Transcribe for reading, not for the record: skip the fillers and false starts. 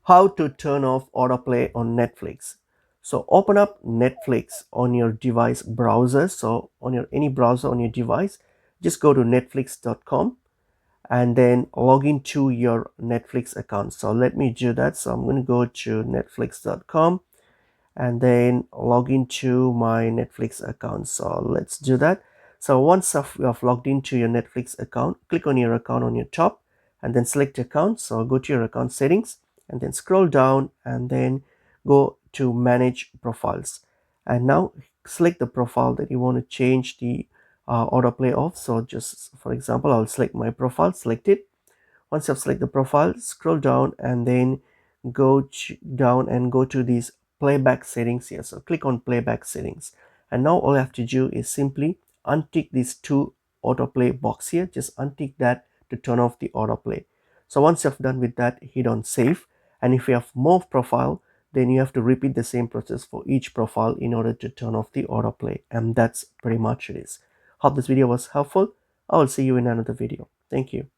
How to turn off autoplay on Netflix. So open up Netflix on your device browser. So on your any browser on your device, just go to netflix.com and then log into your Netflix account. So let me do that. So I'm going to go to netflix.com and then log into my Netflix account. So let's do that. So once you have logged into your Netflix account, click on your account on your top and then select account. So go to your account settings and then scroll down and then go to manage profiles. And now select the profile that you want to change the autoplay of. So just for example, I'll select my profile, select it. Once you've selected the profile, scroll down and then down and go to these playback settings here. So click on playback settings. And now all you have to do is simply untick these two autoplay box here. Just untick that to turn off the autoplay. So once you've done with that, hit on save. And if you have more profile, then you have to repeat the same process for each profile in order to turn off the autoplay. And that's pretty much it is. Hope this video was helpful. I will see you in another video. Thank you.